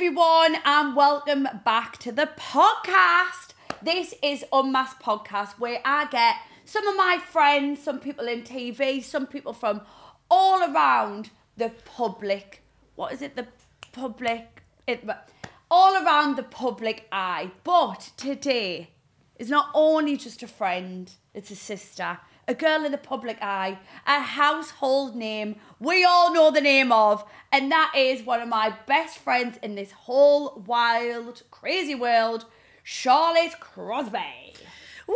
everyone, and welcome back to the podcast. This is Unmasked Podcast, where I get some of my friends, some people in TV, some people from all around the public. What is it? The public... all around the public eye. But today is not only just a friend, it's a sister, a girl in the public eye, a household name we all know the name of, and that is one of my best friends in this whole wild, crazy world, Charlotte Crosby. Woo!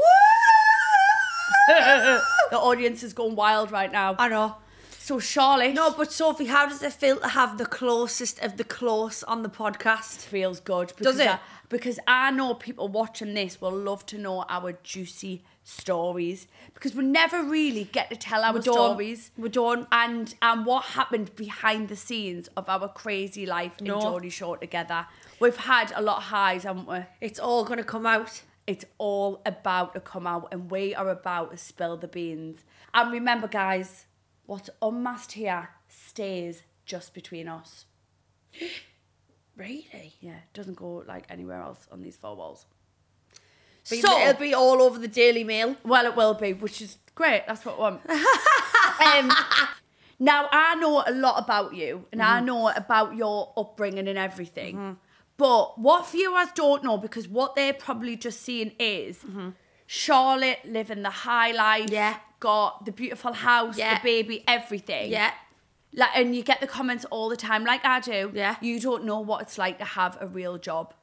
The audience is going wild right now. I know. So Charlotte... No, but Sophie, how does it feel to have the closest of the close on the podcast? Feels good. Does it? Because I know people watching this will love to know our juicy stories, because we never really get to tell our stories. We don't. And what happened behind the scenes of our crazy life in Geordie Shore together. We've had a lot of highs, haven't we? It's all going to come out. It's all about to come out, and we are about to spill the beans. And remember, guys, what's unmasked here stays just between us. Really? Yeah, it doesn't go like anywhere else on these four walls. So it'll be all over the Daily Mail. Well, it will be, which is great. That's what I want. Now, I know a lot about you, and I know about your upbringing and everything. But what viewers don't know, because what they're probably just seeing is Charlotte living the high life, got the beautiful house, the baby, everything. Yeah. Like, and you get the comments all the time, like I do. Yeah. You don't know what it's like to have a real job.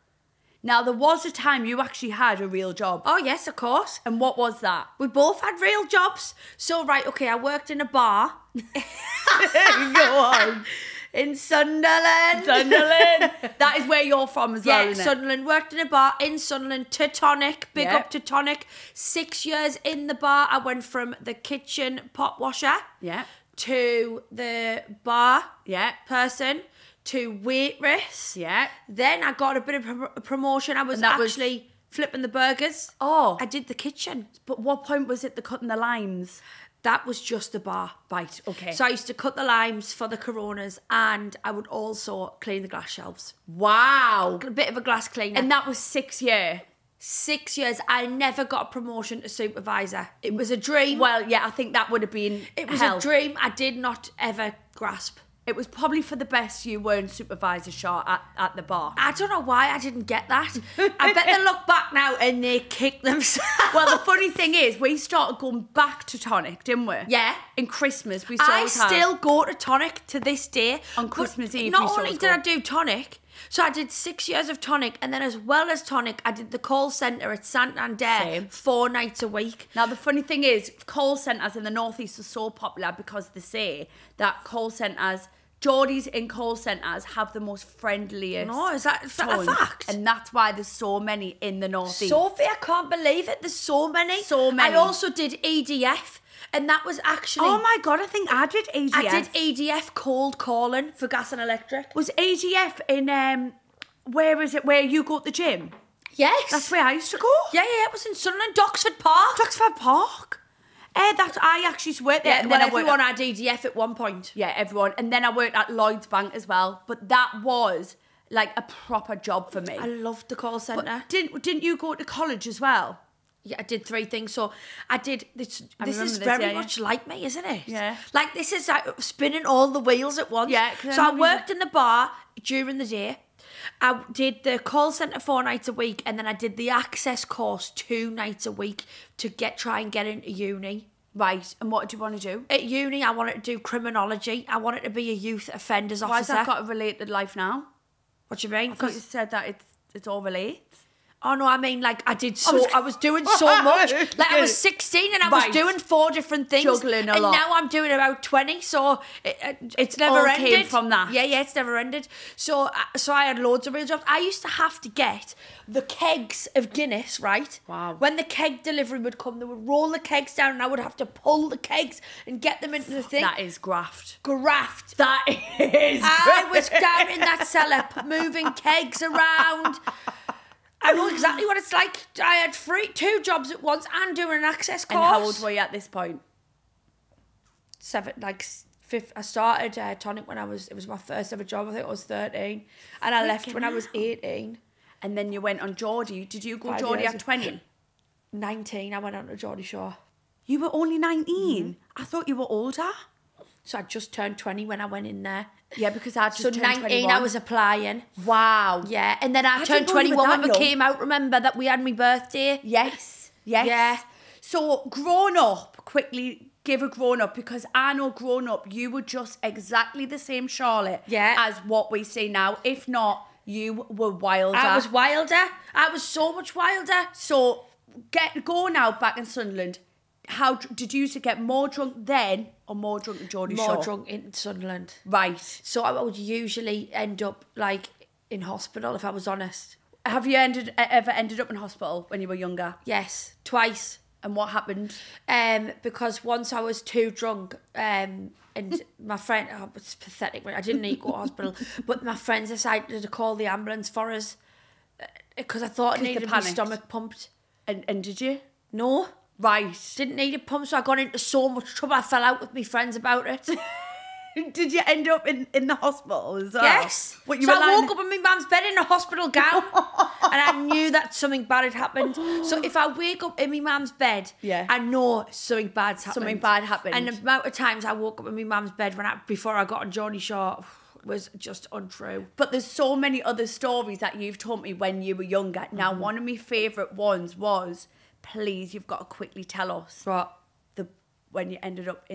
Now, there was a time you actually had a real job. Oh, yes, of course. And what was that? We both had real jobs. So, right, okay, I worked in a bar. Go on. In Sunderland. Sunderland. That is where you're from as well, isn't it? Sunderland. Worked in a bar in Sunderland. Teutonic. Big up Teutonic. 6 years in the bar. I went from the kitchen pot washer to the bar person to waitress. Yeah. Then I got a bit of a promotion. I was actually flipping the burgers. Oh. I did the kitchen. But what point was it the cutting the limes? That was just the bar. Right, okay. So I used to cut the limes for the Coronas, and I would also clean the glass shelves. Wow. A bit of a glass cleaner. And that was 6 years. 6 years. I never got a promotion to supervisor. It was a dream. Well, yeah, I think that would have been It was hell. a dream I did not ever grasp. It was probably for the best you weren't supervisor shot at the bar. I don't know why I didn't get that. I bet they look back now and they kick themselves. Well, the funny thing is, we started going back to Tonic, didn't we? Yeah. In Christmas, we I still go to Tonic to this day. On Christmas Eve, not only did I do Tonic, so I did 6 years of Tonic, and then as well as Tonic, I did the call centre at Santander. Same. 4 nights a week. Now, the funny thing is, call centres in the Northeast are so popular because they say that call centres, Geordies in call centres have the most friendliest No, is that a tones, fact? and that's why there's so many in the Northeast. Sophie, I can't believe it. There's so many. So many. I also did EDF, and that was actually... Oh my God, I think I did ADF. I did EDF cold calling for gas and electric. Was ADF in, where is it, where you go to the gym? Yes. That's where I used to go. Yeah, it was in Sunderland, Doxford Park. Doxford Park. I actually used to work there. Yeah, and well, then everyone had EDF at one point. Yeah, everyone. And then I worked at Lloyd's Bank as well. But that was like a proper job for me. I loved the call centre. Didn't you go to college as well? Yeah, I did 3 things. So I did this. This is this, very yeah, much like me, isn't it? Yeah. Like this is like spinning all the wheels at once. Yeah. So I worked in the bar during the day. I did the call centre 4 nights a week, and then I did the access course 2 nights a week to try and get into uni. Right. And what do you want to do? At uni, I wanted to do criminology. I wanted to be a youth offenders officer. Why has that got a related life now? What do you mean? I thought you said that it's all relates. Oh no, I mean like I was doing so much. Like I was 16 and I was doing 4 different things. Juggling a lot. And now I'm doing about 20, so it's never all ended. came from that. Yeah, it's never ended. So I had loads of real jobs. I used to have to get the kegs of Guinness, right? Wow. When the keg delivery would come, they would roll the kegs down and I would have to pull the kegs and get them into the thing. That is graft. Graft. That is I was down in that cellar moving kegs around. I know exactly what it's like. I had 2 jobs at once and doing an access course. And how old were you at this point? 7, like I started tonic when it was my first ever job. I think I was 13, and I left when I was 18. And then you went on Geordie. Did you go 5 Geordie years at 20? 19, I went on to Geordie Shore. You were only 19? I thought you were older. So I just turned 20 when I went in there. Yeah, because I just turned 19, 21. I was applying. Wow. Yeah, and then I turned didn't know you were 21 when that it young. came out, remember, that we had my birthday? Yes. Yeah. So, grown up, quickly give a grown up, because I know grown up, you were just exactly the same Charlotte as what we see now. If not, you were wilder. I was wilder. I was so much wilder. So, going out back in Sunderland, how did you used to get more drunk then or more drunk in Geordie Shore? More drunk in Sunderland. Right. So I would usually end up like in hospital, if I was honest. Have you ever ended up in hospital when you were younger? Yes, twice. And what happened? Because once I was too drunk, and my friend, it's pathetic, I didn't need to go to hospital, but my friends decided to call the ambulance for us because I thought I needed my stomach pumped. And did you? No. Right. Didn't need it pumped, so I got into so much trouble. I fell out with my friends about it. Did you end up in the hospital as well? Yes. What, I woke up in my mum's bed in a hospital gown and I knew that something bad had happened. So if I wake up in my mum's bed, I know something bad's happened. Something bad happened. And the amount of times I woke up in my mum's bed before I got on Geordie Shore was just untrue. But there's so many other stories that you've told me when you were younger. Now, one of my favourite ones was, please, you've got to quickly tell us. What? When you ended up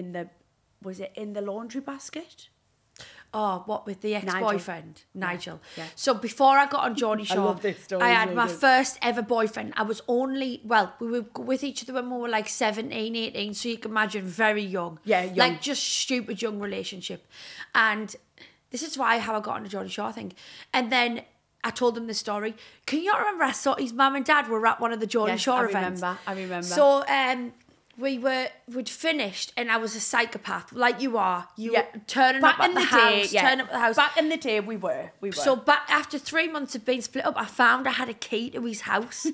was it in the laundry basket? Oh, what, with the ex-boyfriend? Nigel. Yeah. So before I got on Geordie Shore, I love this story. I had my first ever boyfriend. I was we were with each other when we were like 17, 18, so you can imagine, very young. Yeah, young. Like just stupid young relationship. And this is how I got on Geordie Shore, I think. And then I told him the story. Can you not remember I saw his mum and dad were at one of the Geordie Shore events? I remember. So we'd finished and I was a psychopath, like you are. You were turning up at the house, turning up at the house. Back in the day, we were. So after 3 months of being split up, I found I had a key to his house.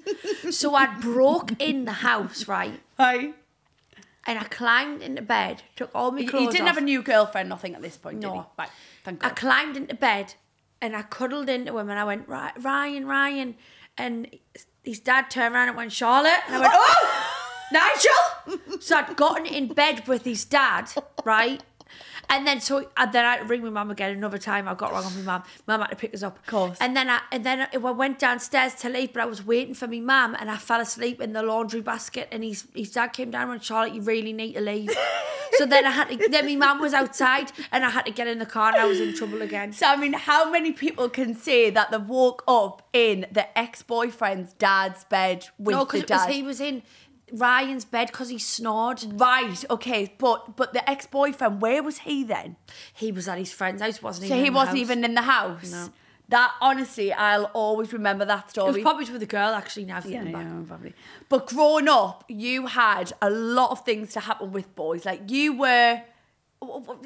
So I broke in the house, right? Hi. And I climbed into bed, took all my clothes off. You didn't have a new girlfriend, nothing at this point, did you? Right, thank God. I climbed into bed and I cuddled into him and I went, Ryan. And his dad turned around and went, Charlotte. And I went, oh, Nigel. So I'd gotten in bed with his dad, right? And then I had to ring my mum again another time. I got wrong on my mum. Mum had to pick us up. Of course. And then I went downstairs to leave, but I was waiting for my mum and I fell asleep in the laundry basket and his dad came down and went, Charlotte, you really need to leave. So then then my mum was outside and I had to get in the car and I was in trouble again. So, I mean, how many people can say that they woke up in the ex-boyfriend's dad's bed with the dad? No, because he was in Ryan's bed because he snored. Right, okay, but the ex-boyfriend, where was he then? He was at his friend's house, wasn't he? So he wasn't even in the house? No. That, honestly, I'll always remember that story. It was probably with a girl, actually, now thinking back. Yeah, probably. But growing up, you had a lot of things to happen with boys. Like, you were,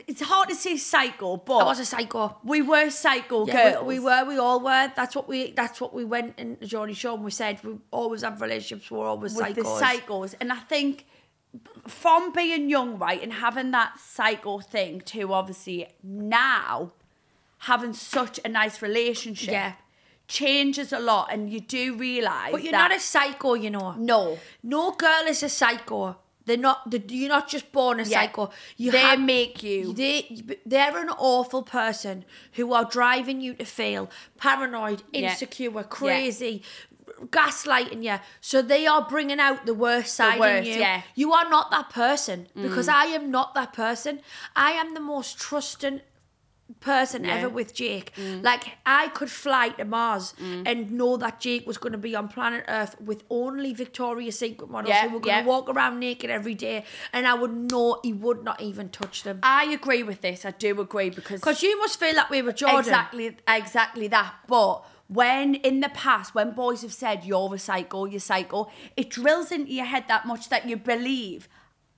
it's hard to say psycho, but I was a psycho. We were psycho girls. We all were. That's what we went in the Geordie Shore and we said we always have relationships, we're always with psychos. The psychos. And I think from being young, right, and having that psycho thing to obviously now having such a nice relationship changes a lot, and you do realise But you're not a psycho, you know. No girl is a psycho. You're not just born a psycho. They make you. They're an awful person who are driving you to fail, paranoid, insecure, crazy, gaslighting you. So they are bringing out the worst side in you. Yeah. You are not that person, because I am not that person. I am the most trusting person ever with Jake. Like, I could fly to Mars and know that Jake was going to be on planet Earth with only Victoria's Secret models who were going to walk around naked every day, and I would know he would not even touch them. I agree with this. I do agree, because you must feel that way with Jordan. Exactly that. But when in the past, when boys have said you're a psycho, it drills into your head that much that you believe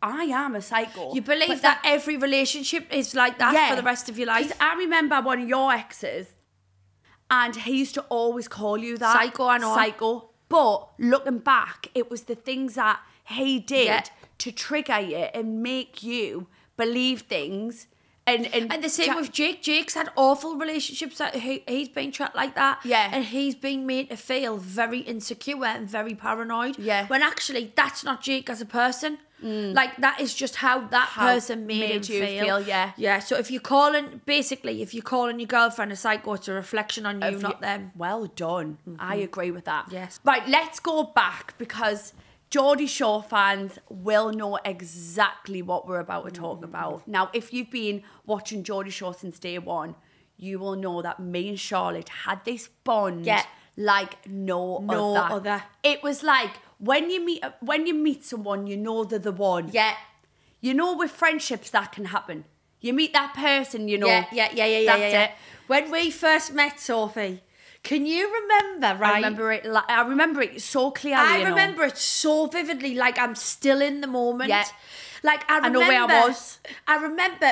I am a psycho. You believe that every relationship is like that for the rest of your life? I remember one of your exes, and he used to always call you that. Psycho, I know. Psycho. But looking back, it was the things that he did to trigger you and make you believe things And the same with Jake. Jake's had awful relationships that he's been treated like that. Yeah. And he's been made to feel very insecure and very paranoid. Yeah. When actually that's not Jake as a person. Like that is just how that person made him feel. Yeah. Yeah. So if you're calling your girlfriend a psycho, it's a reflection on you, not them. Well done. I agree with that. Yes. Right, let's go back because Geordie Shore fans will know exactly what we're about to talk about. Now, if you've been watching Geordie Shore since day one, you will know that me and Charlotte had this bond like no other. It was like when you meet someone, you know they're the one. Yeah. You know, with friendships that can happen. You meet that person, you know. Yeah. That's it. When we first met, Sophie, can you remember, right? I remember it so clearly. I remember it so vividly, like I'm still in the moment. Yeah. Like I remember, know where I was. I remember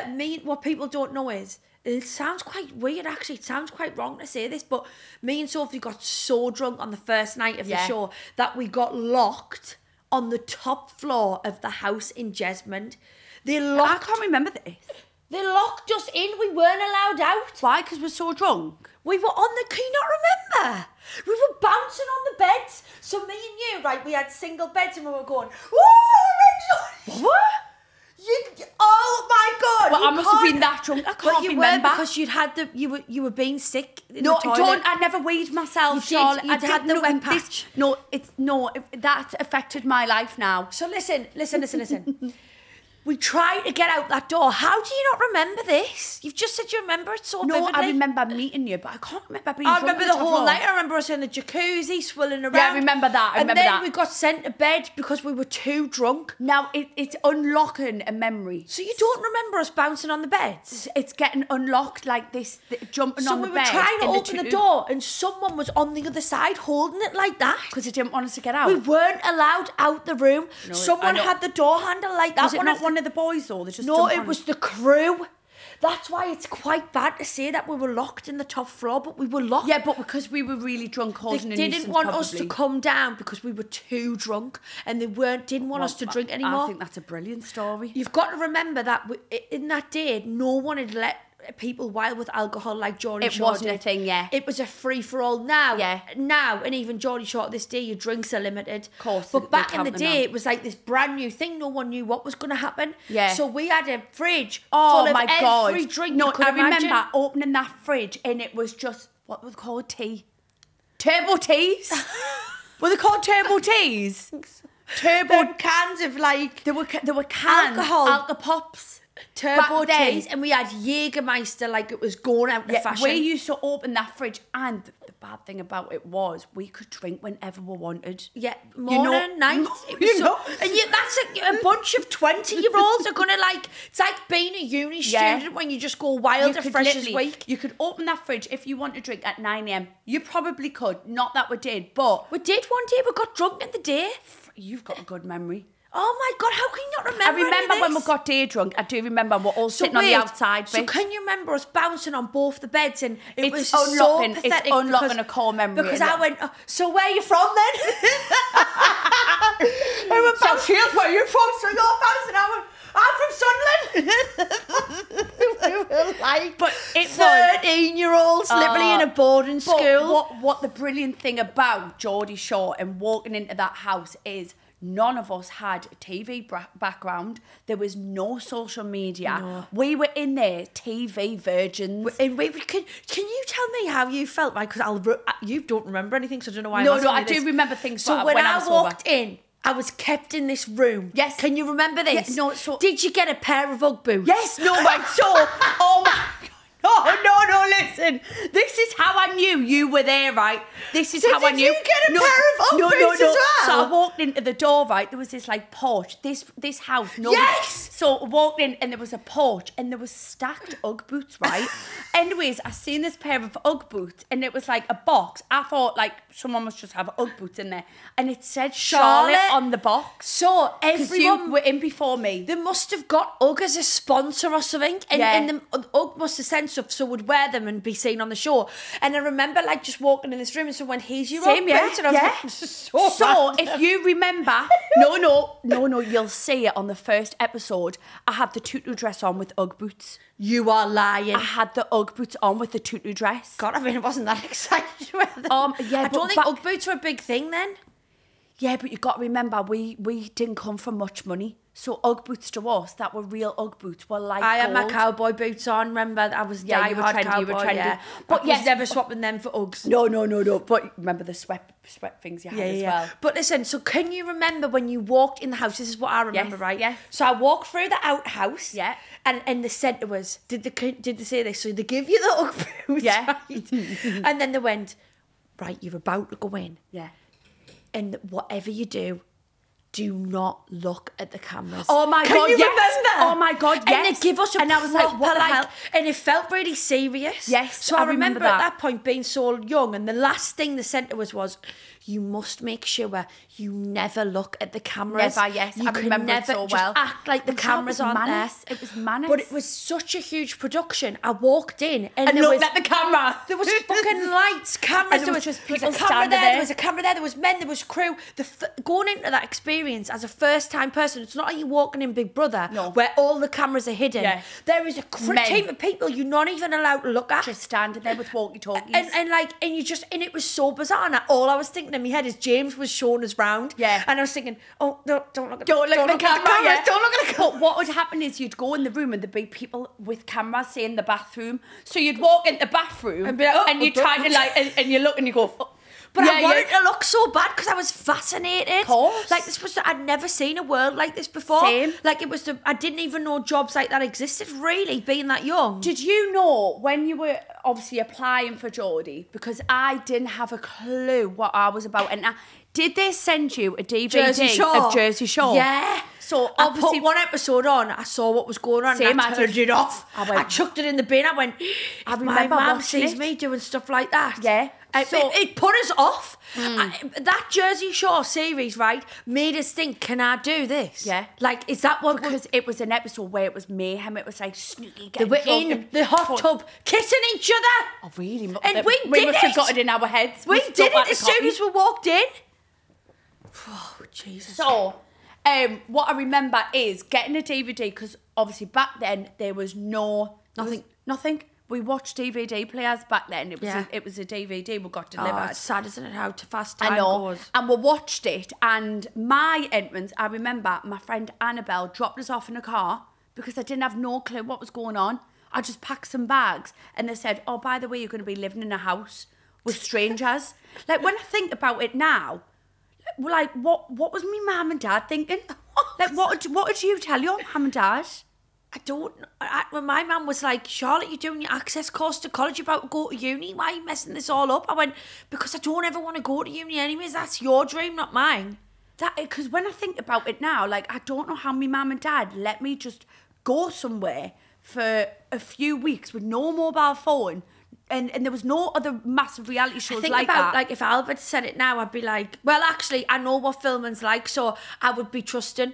what people don't know is, it sounds quite weird actually, it sounds quite wrong to say this, but me and Sophie got so drunk on the first night of the show that we got locked on the top floor of the house in Jesmond. I can't remember this. They locked us in. We weren't allowed out. Why? Because we're so drunk. We were on the... Can you not remember? We were bouncing on the beds. So me and you, right, we had single beds and we were going, whoa! What? Oh my God! Well, I must have been that drunk. I can't remember. Because you were being sick in no, the toilet. I never weighed myself, Charlotte. You had the wet patch. That affected my life now. So listen. We tried to get out that door. How do you not remember this? You've just said you remember it so vividly. No, I remember meeting you, but I can't remember being I drunk. remember the whole night. I remember us in the jacuzzi, swilling around. Yeah, I remember that. And then we got sent to bed because we were too drunk. Now, it's unlocking a memory. So you don't remember us bouncing on the beds? It's getting unlocked like this, jumping on the bed. So we were trying to open the door and someone was on the other side holding it like that. Because they didn't want us to get out. We weren't allowed out the room. No, someone had the door handle like that. Was it not one of the boys though? No, it was the crew. That's why it's quite bad to say that we were locked in the top floor, but we were locked. Yeah, but because we were really drunk, causing a nuisance. They didn't want us to come down because we were too drunk, and they didn't want us to drink anymore. I think that's a brilliant story. You've got to remember that in that day, no one had let people wild with alcohol like Geordie Shore. It wasn't a thing, yeah. It was a free-for-all now. Yeah. Now, and even Geordie Shore this day, your drinks are limited. Of course. But back in the day, it was like this brand new thing. No one knew what was going to happen. Yeah. So we had a fridge full of every drink you could imagine. Remember opening that fridge and it was just, what were they called? Turbo teas? Were they called turbo teas? Turbo cans of like... There were cans. Alcohol pops. Turbo teas, and we had Jägermeister like it was going out of fashion. We used to open that fridge, and the bad thing about it was we could drink whenever we wanted. Yeah, morning, night. That's a bunch of 20-year-olds are gonna like. It's like being a uni student when you just go wild at Freshers Week. You could open that fridge if you want to drink at 9 a.m. You probably could. Not that we did, but we did one day. We got drunk in the day. You've got a good memory. Oh my God, how can you not remember? I remember when we got day drunk. I do remember we're all sitting on the outside. So can you remember us bouncing on both the beds? And it was unlocking, so pathetic. It's unlocking a core memory. Because I went, so where are you from then? I went, so here's where you're from. So you're bouncing. I'm from Sunderland. We were like, but it 13-year-olds literally in a boarding school. What the brilliant thing about Geordie Shore and walking into that house is, none of us had a TV background. There was no social media. No. We were in there, TV virgins. And can you tell me how you felt? Right, because you don't remember anything, so I don't know why. No, I do remember things. So when I walked in, I was kept in this room. Yes. Can you remember this? Yeah, no. So did you get a pair of Ugg boots? Yes. No. Right. So, oh my. No, listen. This is how I knew you were there, right? This is how I knew. Did you get a pair of Ugg boots as well? So I walked into the door, right? There was this like porch. This house. Yes! So I walked in and there was a porch and there was stacked Ugg boots, right? Anyways, I seen this pair of Ugg boots and it was like a box. I thought like someone must just have Ugg boots in there. And it said Charlotte on the box. So everyone you were in before me. They must have got Ugg as a sponsor or something. And the Ugg must have sent stuff so would wear them and be seen on the show. And I remember like just walking in this room and someone, here's your Ugg boots. And I was like, So if you remember, no, you'll see it on the first episode. I had the tutu dress on with Ugg boots. You are lying. I had the Ugg boots on with the tutu dress. God, I mean, I wasn't that excited about them. Yeah, I don't think Ugg boots were a big thing then. Yeah, but you got to remember, we didn't come from much money. So Ugg boots to us, that were real Ugg boots, were like I had gold. my cowboy boots on, remember? I was you were trendy, cowboy, you were trendy. yeah. But I was never swapping them for Uggs. No. But remember the sweat things you had as well. But listen, so can you remember when you walked in the house? This is what I remember, right? Yes. So I walked through the outhouse. Yeah. And the centre was, did they say this? So they give you the Ugg boots, yeah. right? And then they went, right, you're about to go in. Yeah. And whatever you do not look at the cameras. Oh my God, Can you yes. remember? Oh my God, yes. And they give us a and I was like, what the hell? And it felt really serious. Yes, So I remember at that point being so young, and the last thing the centre was, you must make sure you never look at the cameras. Never, yes. You I remember it so well. Just act like the cameras aren't there. It was manners. But it was such a huge production. I walked in and looked at the camera. There was fucking lights, cameras. And there was just people a camera standing there. There was a camera there. There was men. There was crew. Going into that experience as a first-time person, it's not like you're walking in Big Brother, where all the cameras are hidden. Yeah. There is a team of people you're not even allowed to look at. Just standing there with walkie-talkies. And it was so bizarre. And all I was thinking in my head is James was showing us round. Yeah. And I was thinking, oh, don't look at the camera. Don't look at the camera. But what would happen is you'd go in the room and there'd be people with cameras, say in the bathroom. So you'd walk in the bathroom and be like, and you try to and you look and you go. Oh. But I wanted to look so bad because I was fascinated. Of course. Like I'd never seen a world like this before. Same. Like I didn't even know jobs like that existed, really, being that young. Did you know when you were obviously applying for Geordie, because I didn't have a clue what I was about, and did they send you a DVD of Jersey Shore? Yeah. So obviously, I put one episode on, I saw what was going on, and I turned it off. I chucked it in the bin. I went, if my mum sees me doing stuff like that. Yeah. So it put us off. That Jersey Shore series, right, made us think, can I do this? Yeah. Like, is that what... Because it was an episode where it was mayhem. It was like Snooky they were in the hot tub kissing each other. Oh, really? And we must have got it in our heads. We did it as soon as we walked in. Oh, Jesus. So, what I remember is getting a DVD, because obviously back then there was nothing. We watched DVD players back then. It was a DVD we got delivered. Oh, it's sad, isn't it, how fast time goes. And we watched it, and my entrance, I remember my friend Annabelle dropped us off in a car because I didn't have no clue what was going on. I just packed some bags, and they said, oh, by the way, you're going to be living in a house with strangers. Like, when I think about it now, like, what was me mum and dad thinking? Like, what did you tell your mum and dad? I don't... When my mum was like, Charlotte, you're doing your access course to college, you're about to go to uni, why are you messing this all up? I went, because I don't ever want to go to uni anyways, that's your dream, not mine. Because when I think about it now, like, I don't know how my mum and dad let me just go somewhere for a few weeks with no mobile phone, and there was no other massive reality shows like that. Like, if Albert said it now, I'd be like, well, actually, I know what filming's like, so I would be trusting,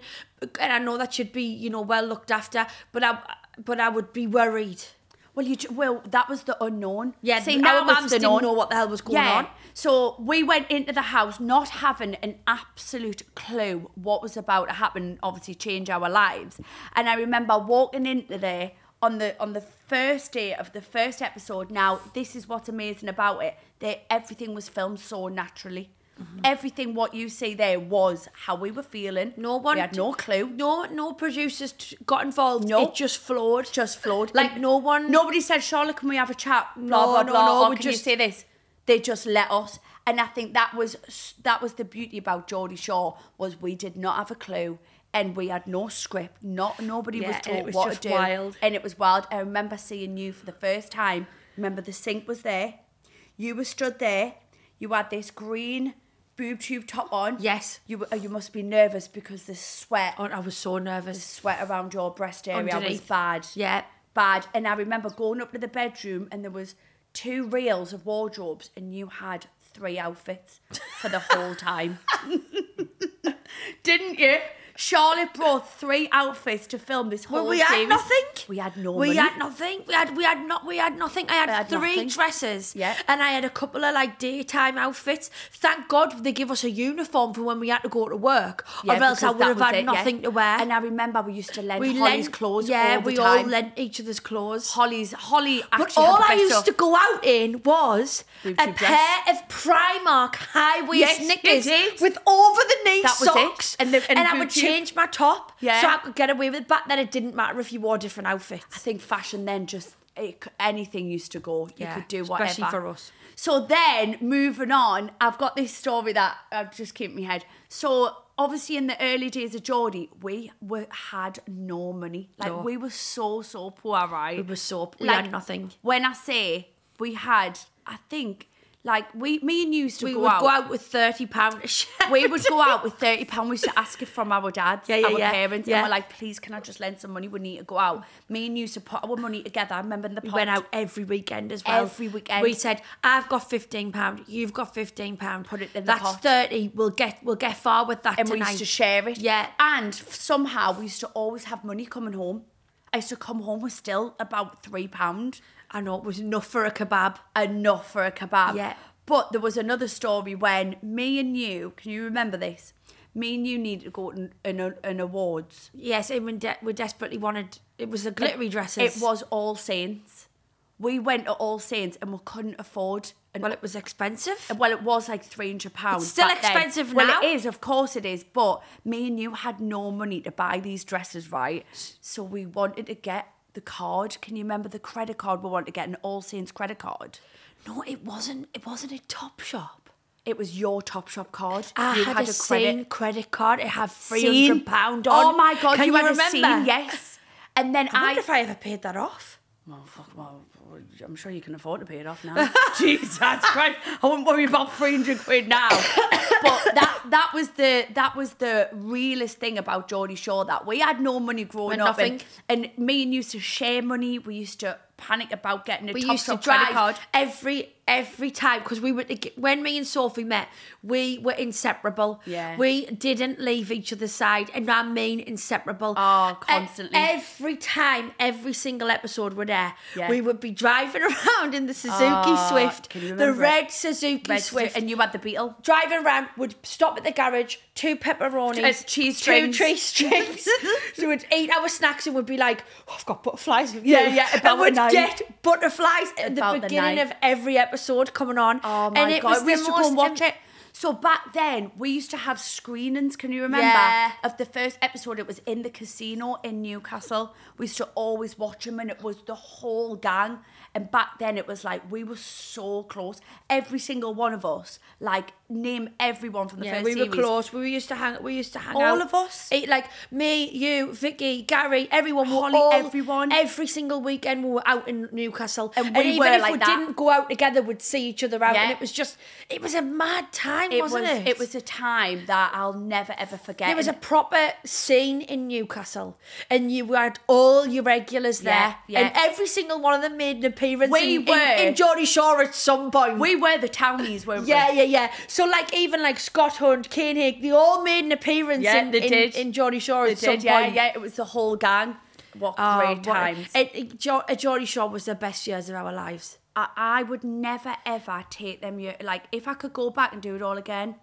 and I know that you'd be, well looked after, but I would be worried. Well, that was the unknown. Yeah, see, our mums didn't know what the hell was going on. So we went into the house not having an absolute clue what was about to happen, obviously change our lives. And I remember walking into there on the first day of the first episode. Now, this is what's amazing about it. Everything was filmed so naturally. Mm-hmm. Everything what you see there was how we were feeling. We had no clue. No producers got involved. No. It just flowed. Like, and no one... Nobody said, Charlotte, can we have a chat? Blah, blah, blah. Or can you say this? They just let us. And I think that was the beauty about Geordie Shore, was we did not have a clue. And we had no script. Nobody was told what to do. Wild. And it was wild. I remember seeing you for the first time. Remember, the sink was there. You were stood there. You had this green boob tube top on. Yes. You must be nervous because the sweat. Oh, I was so nervous. The sweat around your breast area was bad. Yeah. Bad. And I remember going up to the bedroom, and there was 2 reels of wardrobes, and you had 3 outfits for the whole time. Didn't you? Charlotte brought 3 outfits to film this whole we series. had nothing. We had no money. We had nothing. We had nothing. I had 3 dresses. Yeah. And I had a couple of like daytime outfits. Thank God they give us a uniform for when we had to go to work. Yeah, or else I would have had nothing to wear. And I remember we used to lend Holly's clothes all the time. Yeah, we all lent each other's clothes. Holly actually But all had the I best used stuff. to go out in was Boobs a dress. pair of Primark high-waist Yes, knickers you did. with over-the-knee That was it. socks. And I would change my top Yeah. so I could get away with it. Back then it didn't matter if you wore different outfits. I think fashion then anything used to go. You could do whatever. Especially for us. So then, moving on, I've got this story that I've just kept in my head. So obviously in the early days of Geordie, we had no money. Like we were so poor, right? We had nothing. When I say we had, I think, like me and you used to We go would out. go out with £30 a shirt. We would go out with £30. We used to ask it from our dads, our parents, yeah. and we're like, please, can I just lend some money? We need to go out. Me and you used to put our money together. I remember in the pot. We went out every weekend as well. Every weekend. We said, I've got £15, you've got £15. Put it in the That's pot. 30. We'll get far with that And tonight. we used to share it. Yeah. And somehow we used to always have money coming home. I used to come home with still about £3. I know, it was enough for a kebab. Enough for a kebab. Yeah. But there was another story when me and you, can you remember this? Me and you needed to go to an awards. Yes, and we desperately wanted, it was the glittery dresses. It was All Saints. We went to All Saints and we couldn't afford. Well, it was expensive. Well, it was like £300. It's still back then. expensive now. Well, it is, of course it is. But me and you had no money to buy these dresses, right? So we wanted to get the card. Can you remember the credit card? We wanted to get an All Saints credit card. No, it wasn't. It wasn't a Topshop. It was your Topshop card. I You had a credit card. It had £300 on. Oh my God, Can you had remember? a scene, yes. And then I wonder if I ever paid that off. Well, I'm sure you can afford to pay it off now. Jesus Christ, I wouldn't worry about £300 now. But that was the realest thing about Geordie Shore, that we had no money growing up, and me and you used to share money. We used to panic about getting a Topshop credit card every time, because when me and Sophie met, we were inseparable. Yeah, we didn't leave each other's side, and I mean inseparable. Oh, constantly. Every time, every single episode we're there, we would be driving around in the Suzuki Swift, can you remember the red Suzuki Swift, and you had the Beetle. Driving around, would stop at the garage, 2 pepperonis, cheese strings. 2 cheese strings. So we'd eat our snacks and would be like, oh, I've got butterflies. Yeah, and we'd get butterflies at the beginning of every episode coming on. Oh my God, we used to go and watch it. So back then, we used to have screenings, can you remember? Yeah. Of the first episode, it was in the casino in Newcastle. We used to always watch them, and it was the whole gang. And back then, it was like, we were so close. Every single one of us, like, name everyone from the first series. We were close. We used to hang out. All of us? Like, me, you, Vicky, Gary, everyone. Holly, everyone. Every single weekend we were out in Newcastle. And even even if like we that. didn't go out together, we'd see each other out. Yeah. And it was a mad time, wasn't it? It was a time that I'll never, ever forget. There was a proper scene in Newcastle, and you had all your regulars there, and every single one of them made an appearance in Geordie Shore at some point. We were the townies, weren't we? Yeah. So like even like Scott Hunt, Kane Higg, they all made an appearance in Geordie Shore at some point. Yeah, it was the whole gang. What great times. Geordie Shore was the best years of our lives. I would never ever take them. Like, if I could go back and do it all again,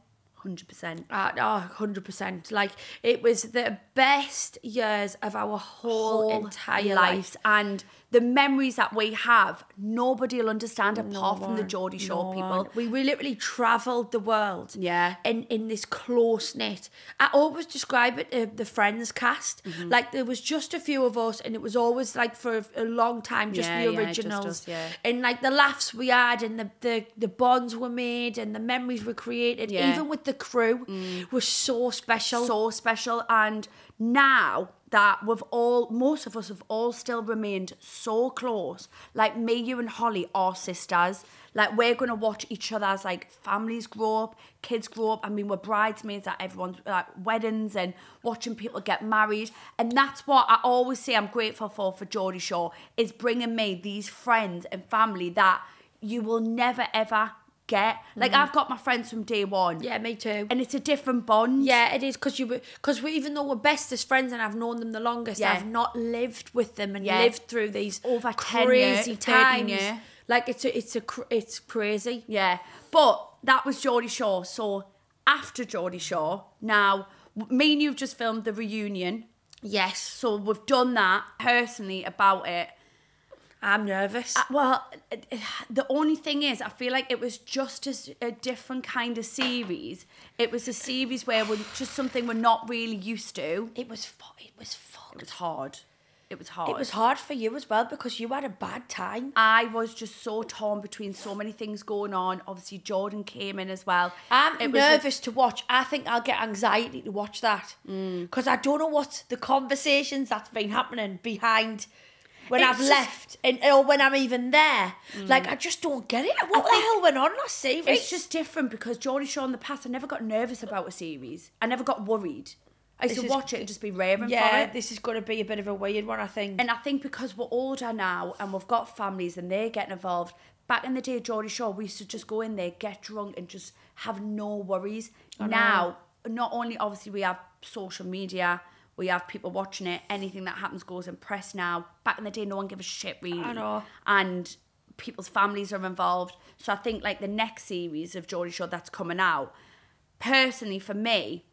100%. 100%. Like, it was the best years of our whole entire lives. And the memories that we have, nobody will understand apart from the Geordie Shore people. We literally travelled the world. Yeah. In this close-knit. I always describe it the Friends cast. Mm-hmm. Like, there was just a few of us, and it was always, like, for a long time, just the originals. Just us, and, like, the laughs we had, and the bonds were made, and the memories were created, even with the crew, was so special. So special. And now that most of us have all still remained so close. Like, me, you and Holly are sisters. Like, we're going to watch each other as, like, families grow up, kids grow up. I mean, we're bridesmaids at everyone's, like, weddings and watching people get married. And that's what I always say I'm grateful for Geordie Shore, is bringing me these friends and family that you will never, ever get. Like, I've got my friends from day one. Yeah, me too. And it's a different bond. Yeah, it is, because we, even though we're bestest friends and I've known them the longest, I've not lived with them and lived through these over crazy 10 times. years. Like, it's crazy. Yeah. But that was Geordie Shore. So after Geordie Shore, now, me and you've just filmed the reunion. Yes. So we've done that. Personally, about it, I'm nervous. The only thing is, I feel like it was just a different kind of series. It was a series where we're just something we're not really used to. It was hard. It was hard. It was hard. It was hard for you as well, because you had a bad time. I was just so torn between so many things going on. Obviously, Jordan came in as well. I'm nervous to watch. I think I'll get anxiety to watch that. Because I don't know what the conversations that's been happening behind when I've left or when I'm even there. Like, I just don't get it. What the hell went on last series? It's just different, because Geordie Shore in the past, I never got nervous about a series. I never got worried. I used to watch it and just be raring for it. Yeah, this is going to be a bit of a weird one, I think. And I think because we're older now and we've got families and they're getting involved, back in the day, Geordie Shore, we used to just go in there, get drunk and just have no worries. Now, not only obviously we have social media, we have people watching it, anything that happens goes in press now. Back in the day, no one gave a shit, really. I know. And people's families are involved. So I think like the next series of Geordie Shore that's coming out, personally for me,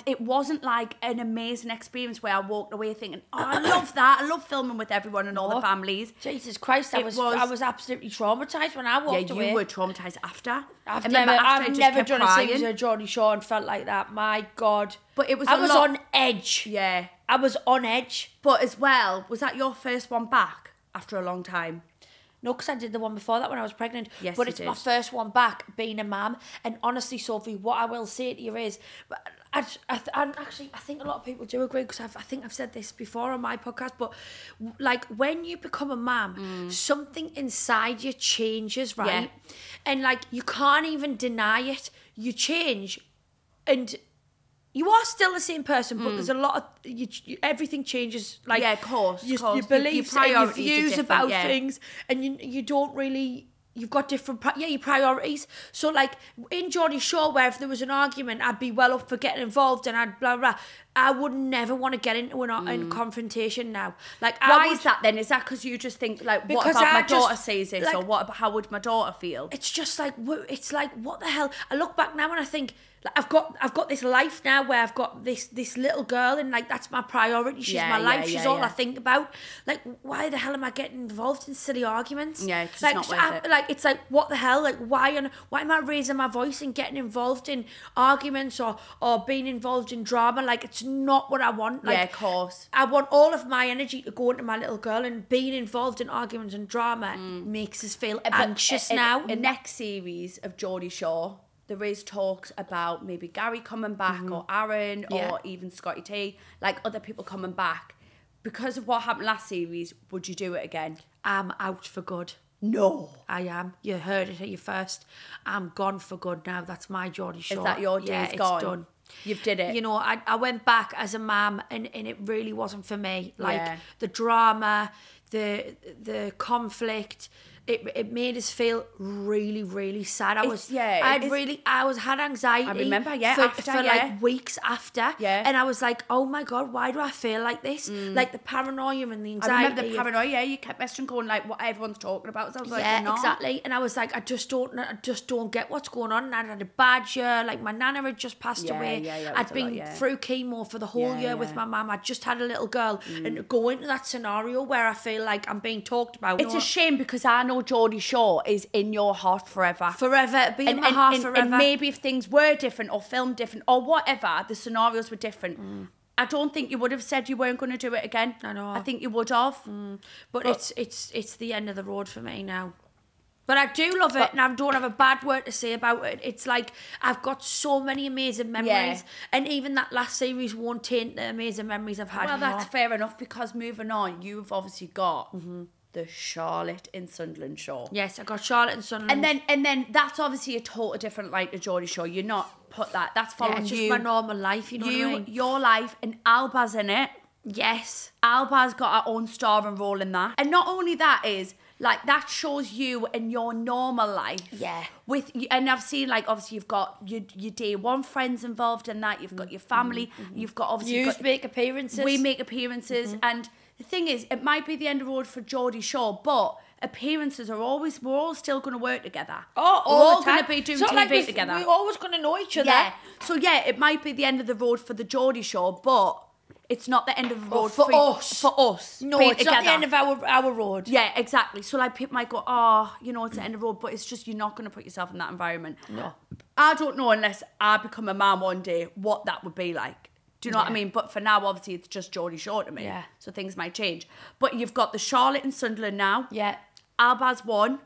it wasn't like an amazing experience where I walked away thinking, oh, I love that. I love filming with everyone and all the families. Jesus Christ, I was absolutely traumatised when I walked away. Yeah, you were traumatised after. I've never done a series of Geordie Shore and felt like that. My God. But it was I was on edge. Yeah. I was on edge. But as well, was that your first one back after a long time? No, because I did the one before that when I was pregnant. Yes, but it's my first one back, being a mum. And honestly, Sophie, what I will say to you is, I think a lot of people do agree, because I think I've said this before on my podcast, but like when you become a mum, something inside you changes, right? Yeah. And like you can't even deny it. You change, and you are still the same person, but there's a lot of everything changes. Like, yeah, of course. Your beliefs and your views about things, and you don't really. You've got different, your priorities. So like in Geordie Shore, where if there was an argument, I'd be well up for getting involved and I'd blah blah. I would never want to get into a confrontation now. Like, why is that then? Is that because you just think like, what about my daughter sees this, like, or what about how would my daughter feel? It's just like, it's like, what the hell? I look back now and I think, like, I've got this life now where I've got this little girl, and like that's my priority. She's my life. She's all I think about. Like, why the hell am I getting involved in silly arguments? Yeah, it's just like, not worth it. Like, it's like, what the hell? Like, why am I raising my voice and getting involved in arguments or being involved in drama? Like, it's not what I want. Like, yeah, of course. I want all of my energy to go into my little girl, and being involved in arguments and drama makes us feel anxious now. In next series of Geordie Shore, there is talks about maybe Gary coming back, or Aaron, or even Scotty T, like other people coming back. Because of what happened last series, would you do it again? I'm out for good. No. I am. You heard it here first. I'm gone for good now. That's my Geordie Shore. Is that your days gone? It's done. You've did it. You know, I went back as a mum, and it really wasn't for me. Like, the drama, the conflict, it made us feel really, really sad. I had anxiety. I remember, for like weeks after. Yeah. And I was like, oh my God, why do I feel like this? Like the paranoia and the anxiety. I remember the paranoia. You kept messaging going like what everyone's talking about. So I was like, no. Exactly. And I was like, I just don't get what's going on. And I had a bad year. Like, my nana had just passed away. I'd been through chemo for the whole year with my mum. I'd just had a little girl, and go into that scenario where I feel like I'm being talked about. It's a shame, because I know Geordie Shore is in your heart forever. Forever. Be in my heart forever. And maybe if things were different or filmed different or whatever, the scenarios were different. I don't think you would have said you weren't going to do it again. I know. I think you would have. But it's the end of the road for me now. But I do love it, and I don't have a bad word to say about it. It's like, I've got so many amazing memories, and even that last series won't taint the amazing memories I've had. Well, that's fair enough, because moving on, you've obviously got the Charlotte in Sunderland show. Yes, I got Charlotte in Sunderland. And then that's obviously a total different light to Geordie Shore. You're not put that. That's following just my normal life, you know what I mean? Your life, and Alba's in it. Yes. Alba's got her own star and role in that. And not only that is, like that shows you in your normal life. Yeah. And I've seen like obviously you've got your day one friends involved in that. You've got your family. You've got obviously make appearances. We make appearances, and the thing is, it might be the end of the road for Geordie Shore, but appearances are always. We're all still going to work together. Oh, we're all going to be doing TV together. We're always going to know each other. Yeah. So yeah, it might be the end of the road for the Geordie Shore, but it's not the end of the road for us. For us. No, it's not the end of our road. Yeah, exactly. So like people might go, oh, you know, it's the end of the road, but it's just you're not going to put yourself in that environment. No. I don't know unless I become a man one day what that would be like. Do you know what I mean? But for now, obviously, it's just Geordie Shore to me. Yeah. So things might change. But you've got the Charlotte and Sunderland now. Yeah. Alba's won.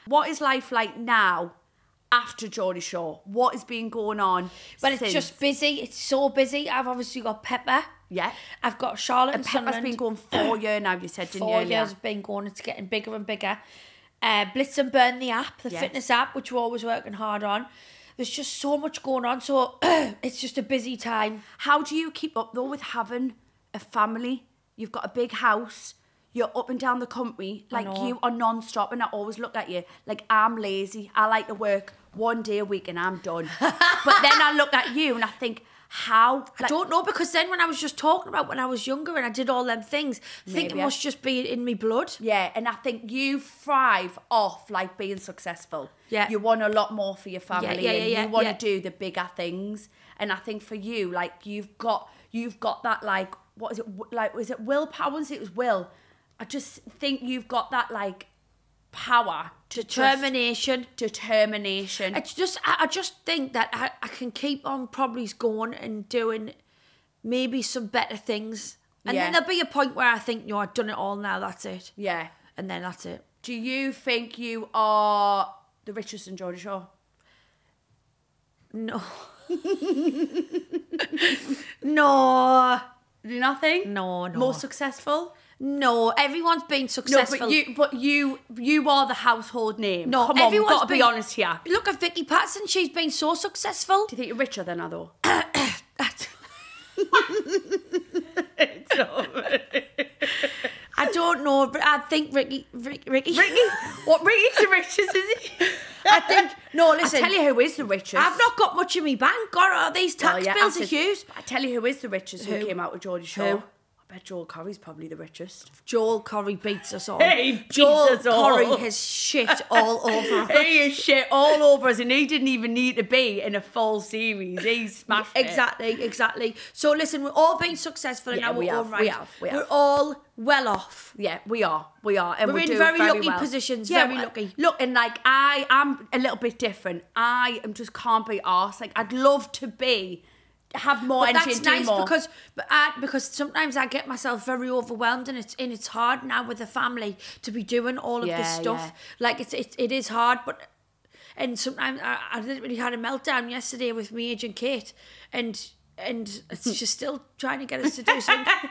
What is life like now after Geordie Shore? What has been going on? Well, it's just busy. It's so busy. I've obviously got Pepper. Yeah. I've got Charlotte and Pepper's Sunderland. been going 4 years now, you said, didn't you? 4 years have been going. It's getting bigger and bigger. Blitz and Burn, the app, the fitness app, which we're always working hard on. There's just so much going on. So it's just a busy time. How do you keep up, though, with having a family? You've got a big house. You're up and down the country. Like, you are non-stop. And I always look at you like, I'm lazy. I like to work 1 day a week and I'm done. But then I look at you and I think, how? Like, I don't know, because then when I was just talking about when I was younger and I did all them things, I think it must just be in me blood. Yeah, and I think you thrive off like being successful. Yeah. You want a lot more for your family and you want to do the bigger things. And I think for you, like you've got that like, what is it, like, was it willpower? I wouldn't say it was will. I just think you've got that like power. Determination. Determination. I just think that I can keep on probably going and doing maybe some better things. And then there'll be a point where I think, no, I've done it all now, that's it. Yeah. And then that's it. Do you think you are the richest in Geordie Shore? No. No. Nothing? No. More successful? No, everyone's been successful. No, but you are the household name. No, come on, we've got to be honest here. Look at Vicky Patterson, she's been so successful. Do you think you're richer than her though? I don't know, but I think Ricky. What, Ricky's the richest, is he? I think, no, listen. I tell you who is the richest. I've not got much in my bank. God, these tax bills are huge. I tell you who is the richest who came out with Geordie Shore. Who? I bet Joel Corry's probably the richest. Joel Corry beats us all. Joel Corry has shit all over us. He is shit all over us, and he didn't even need to be in a full series. He smashed it. Exactly. So listen, we've all been successful and now we're all right. We have. We're all well off. Yeah, we are. And we're in very lucky positions, very lucky. Look, and like I am a little bit different. I am just can't be arsed. Like I'd love to have more energy and do more. Because sometimes I get myself very overwhelmed, and it's hard now with the family to be doing all of this stuff. Yeah. Like it is hard, and sometimes I literally had a meltdown yesterday with my agent Kate, and she's still trying to get us to do something.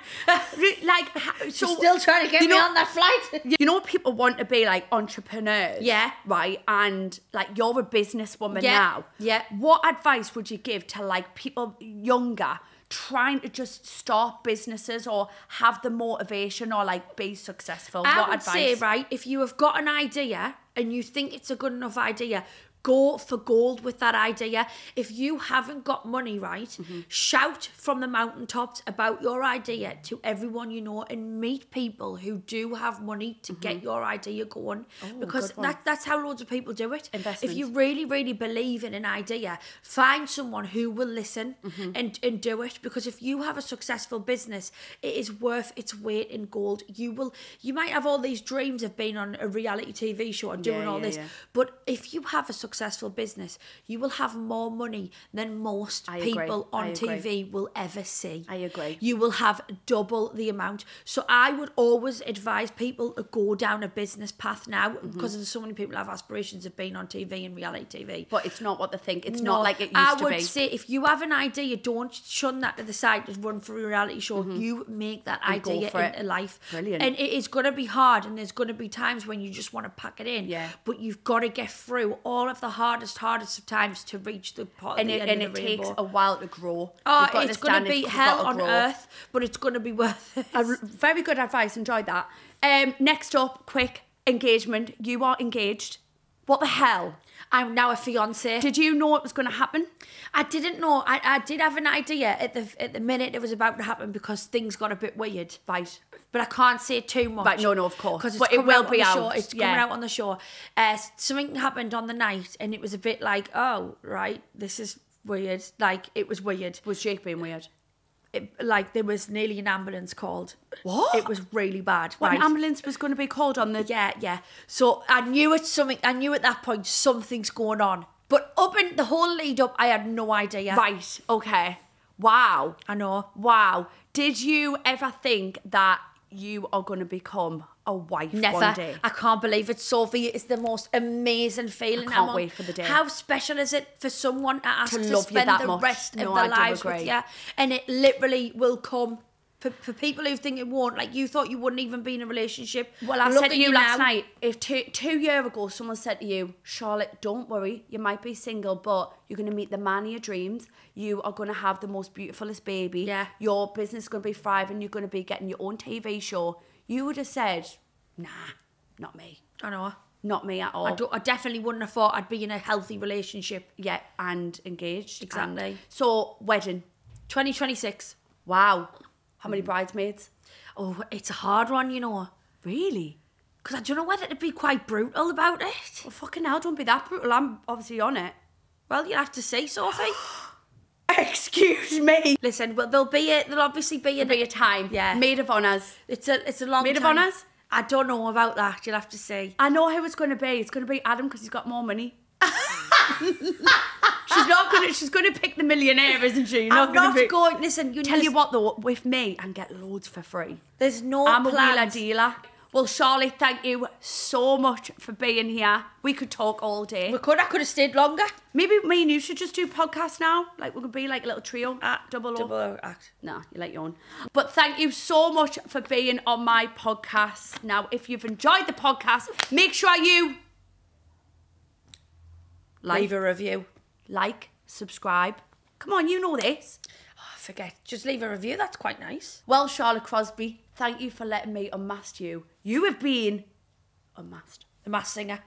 She's still trying to get me on that flight. You know, people want to be like entrepreneurs. Yeah. Right? And like you're a businesswoman now. Yeah. What advice would you give to like people younger trying to just start businesses or have the motivation or like be successful? I would say, right, if you have got an idea and you think it's a good enough idea, go for gold with that idea. If you haven't got money, right, shout from the mountaintops about your idea to everyone you know, and meet people who do have money to get your idea going. Because that's how loads of people do it. Investment. If you really, really believe in an idea, find someone who will listen and do it. Because if you have a successful business, it is worth its weight in gold. You might have all these dreams of being on a reality TV show and doing all this, but if you have a successful business, you will have more money than most people on TV will ever see. I agree. You will have double the amount. So I would always advise people to go down a business path now, because there's so many people have aspirations of being on TV and reality TV. But it's not what they think. It's not like it used to be. I would say if you have an idea, don't shun that to the side, just run for a reality show. You make that idea into life. Brilliant. And it is going to be hard, and there's going to be times when you just want to pack it in. Yeah. But you've got to get through all of the hardest of times to reach the part and the it, end and of the it takes rainbow. a while to grow. Oh, it's going to be hell on earth, but it's going to be worth it. Very good advice. Enjoyed that. Next up, quick engagement. You are engaged. What the hell? I'm now a fiance. Did you know it was going to happen? I didn't know. I did have an idea at the minute it was about to happen because things got a bit weird. Right. But I can't say too much. Right, no, of course. Because it will be out. It's coming out on the show. Something happened on the night and it was a bit like, oh, right, this is weird. Like, it was weird. Was Jake being weird? Like, there was nearly an ambulance called. What? It was really bad. What, right? an ambulance was going to be called on the... Yeah. So I knew at that point something's going on. But up in the whole lead up, I had no idea. Right, okay. Wow. I know. Wow. Did you ever think that you are going to become a wife Never. one day? I can't believe it, Sophie. It's the most amazing feeling. I can't wait for the day. How special is it for someone to ask to love spend you that the much. rest No, of their I do lives agree. with you? And it literally will come. For people who think it won't, like you thought you wouldn't even be in a relationship. Well, I Look said to at you last now. night, if 2 years ago someone said to you, Charlotte, don't worry, you might be single, but you're going to meet the man of your dreams. You are going to have the most beautifulest baby. Yeah. Your business is going to be thriving. You're going to be getting your own TV show. You would have said, nah, not me. I know. Not me at all. I definitely wouldn't have thought I'd be in a healthy relationship. Yeah, and engaged. Exactly. And so, wedding. 2026. Wow. How many bridesmaids? Oh, it's a hard one, you know. Really? Because I don't know whether to be quite brutal about it. Well, fucking hell, don't be that brutal. I'm obviously on it. Well, you'll have to see, Sophie. Excuse me. Listen, well, there'll obviously be a time. Yeah. Maid of honours. It's a long Maid time. of honours? I don't know about that. You'll have to see. I know who it's going to be. It's going to be Adam because he's got more money. She's going to pick the millionaire, isn't she? I'm not going. Listen, Tell you what though, with me, I can get loads for free. There's no I'm plans. a wheeler dealer. Well, Charlotte, thank you so much for being here. We could talk all day. I could have stayed longer. Maybe me and you should just do podcasts now. Like, we could be like a little trio. Double act. No, you like your own. But thank you so much for being on my podcast. Now, if you've enjoyed the podcast, make sure you Leave a review. Like, subscribe. Come on, you know this. Oh, forget. Just leave a review. That's quite nice. Well, Charlotte Crosby, thank you for letting me unmask you. You have been unmasked. The Masked Singer.